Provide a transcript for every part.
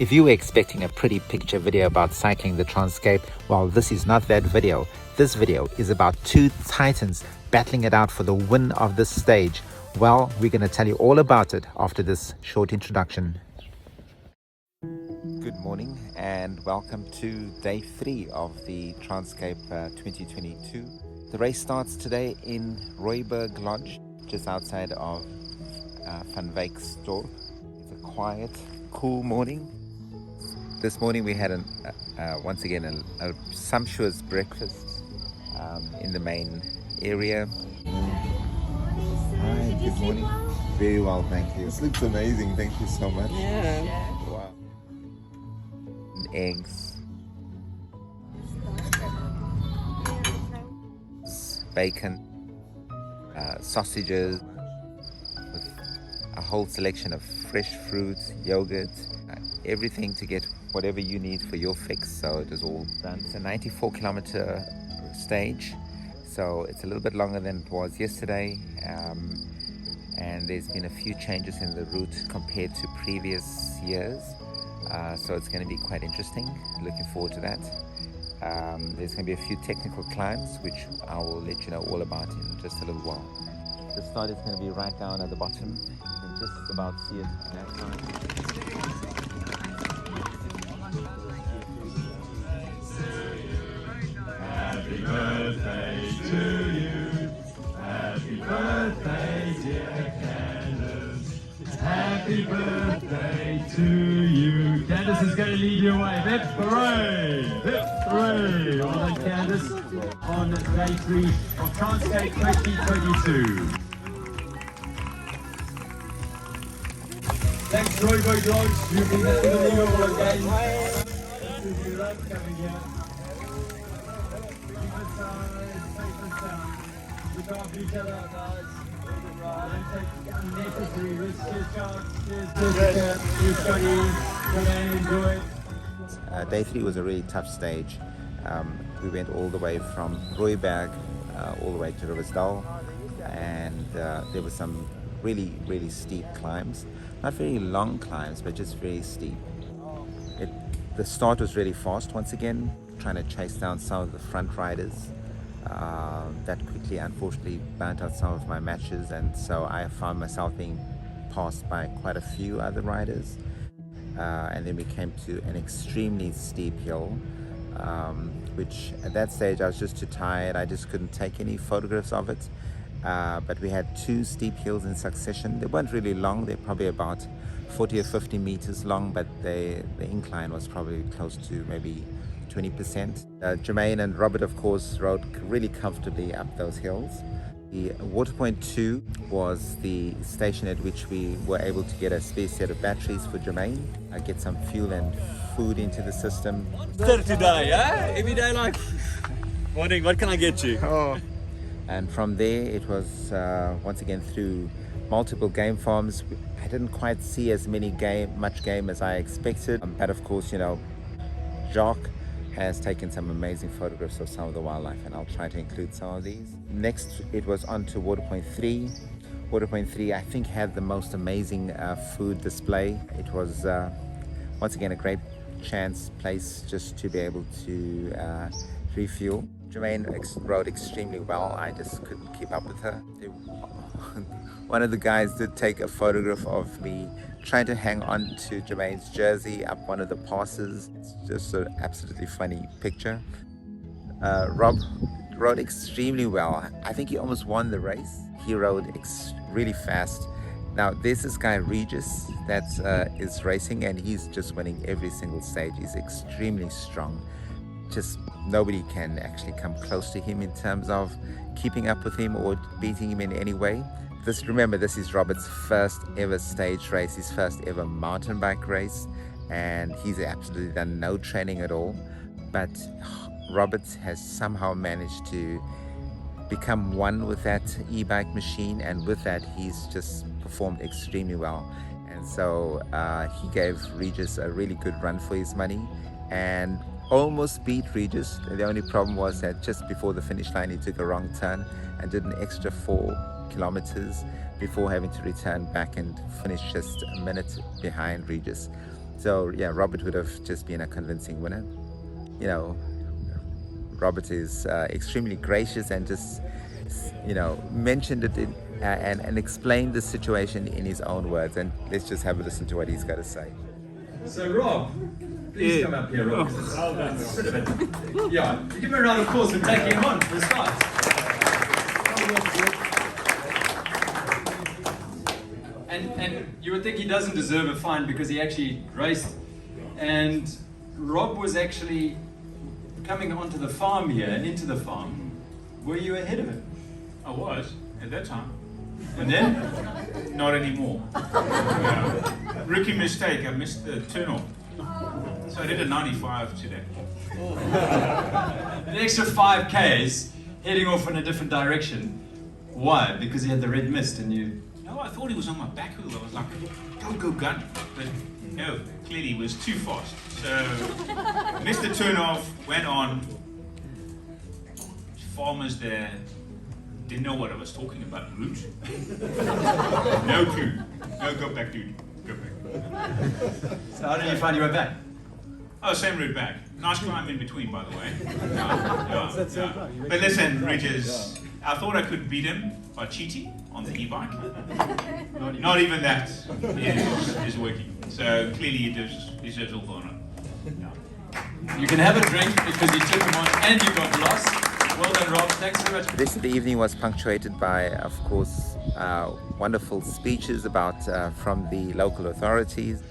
If you were expecting a pretty picture video about cycling the TransCape, well, this is not that video. This video is about two titans battling it out for the win of this stage. Well, we're going to tell you all about it after this short introduction. Good morning and welcome to day 3 of the TransCape 2022. The race starts today in Rooiberg Lodge, just outside of Van Wyksdorp. It's a quiet, cool morning. This morning we had once again a sumptuous breakfast in the main area. Hi, good morning. Very well, thank you. This looks amazing, thank you so much. Yeah. Wow. Eggs, bacon, sausages, with a whole selection of fresh fruits, yogurt, everything to get whatever you need for your fix. So it is all done. It's a 94-kilometer stage, so it's a little bit longer than it was yesterday, and there's been a few changes in the route compared to previous years, so it's going to be quite interesting. Looking forward to that. There's going to be a few technical climbs which I will let you know all about in just a little while. The start is going to be right down at the bottom. You can just about see it on that side. Happy birthday to you. Happy birthday, dear Candace. Happy birthday to you. Candace is going to lead you away. Hip hooray! Hip hooray! Well done, Candace, on day 3 of TransCape 2022. Thanks, Rooiberg Lodge. You've been unbelievable again. You love coming here. Look after each other, guys. Don't take unnecessary risks. Cheers, Jacques. Cheers, Scotty. Enjoy it. Day 3 was a really tough stage. We went all the way from Rooiberg all the way to Riversdal, and there were some really steep climbs. Not very long climbs, but just very steep. The start was really fast once again, trying to chase down some of the front riders. That quickly unfortunately burnt out some of my matches, and so I found myself being passed by quite a few other riders, and then we came to an extremely steep hill, which at that stage I was just too tired. I just couldn't take any photographs of it, but we had 2 steep hills in succession. They weren't really long, they're probably about 40 or 50 meters long, but the incline was probably close to maybe 20%. Jermaine and Robert, of course, rode really comfortably up those hills. The water point 2 was the station at which we were able to get a spare set of batteries for Jermaine, get some fuel and food into the system. Today, eh? Every day like, morning, what can I get you? Oh. And from there it was once again through multiple game farms. I didn't quite see as much game as I expected, but of course, you know, Jacques has taken some amazing photographs of some of the wildlife, and I'll try to include some of these. Next, it was on to water point 3. Water point 3, I think, had the most amazing food display. It was once again a great place just to be able to refuel. Jermaine rode extremely well. I just couldn't keep up with her. One of the guys did take a photograph of me trying to hang on to Jermaine's jersey up one of the passes. It's just an absolutely funny picture. Rob rode extremely well. I think he almost won the race. He rode really fast. Now there's this guy Regis that is racing, and he's just winning every single stage. He's extremely strong. Just nobody can actually come close to him in terms of keeping up with him or beating him in any way. Remember, this is Robert's first ever stage race, his first ever mountain bike race, and he's absolutely done no training at all. But Robert has somehow managed to become one with that e-bike machine, and with that he's just performed extremely well. And so he gave Regis a really good run for his money and almost beat Regis. The only problem was that just before the finish line he took a wrong turn and did an extra 4 kilometers before having to return back and finish just a minute behind Regis. So yeah, Robert would have just been a convincing winner. You know, Robert is extremely gracious and just, you know, mentioned it in, and explained the situation in his own words. And let's just have a listen to what he's got to say. So Rob, please come up here, Rob. Yeah, give him a round of applause for taking him on for the start. And you would think he doesn't deserve a fine because he actually raced. And Rob was actually coming onto the farm here and into the farm. Were you ahead of him? I was at that time. And then? Not anymore. Yeah. Rookie mistake, I missed the turnoff. So I did a 95 today. An extra 5 Ks heading off in a different direction. Why? Because he had the red mist and you... No, I thought he was on my back wheel. I was like, go gun. But no, clearly he was too fast. So missed the turnoff, went on. Farmers there didn't know what I was talking about. Route. No clue. No, go back, dude. Go back. So how did you find your way back? Oh, same route back. Nice climb in between, by the way. Yeah. But listen, Regis, I thought I could beat him by cheating on the e-bike. Not even that is working. So clearly he deserves all the honor. Yeah. You can have a drink because you took him on and you got lost. Well done, Rob. Thanks very much. The rest of the evening was punctuated by, of course, wonderful speeches about from the local authorities.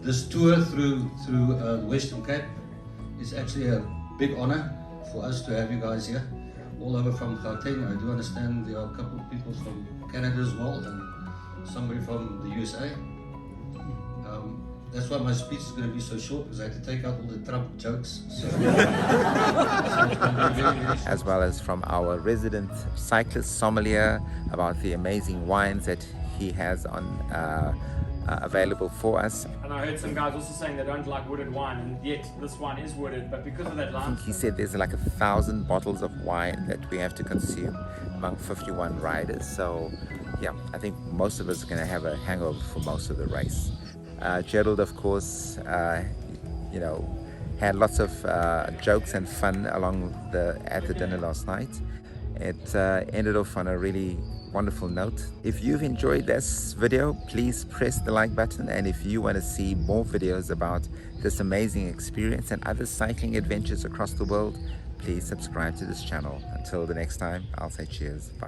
This tour through the Western Cape is actually a big honor for us to have you guys here. All over from Gauteng. I do understand there are a couple of people from Canada as well and somebody from the USA. That's why my speech is going to be so short because I had to take out all the Trump jokes. So, as well as from our resident cyclist sommelier about the amazing wines that he has on available for us. And I heard some guys also saying they don't like wooded wine, and yet this wine is wooded, but because of that I lime. think he said there's like 1,000 bottles of wine that we have to consume among 51 riders. So yeah, I think most of us are going to have a hangover for most of the race. Gerald, of course, you know, had lots of jokes and fun at the dinner last night. It ended off on a really wonderful note. If you've enjoyed this video, please press the like button, and if you want to see more videos about this amazing experience and other cycling adventures across the world, please subscribe to this channel. Until the next time, I'll say cheers. Bye.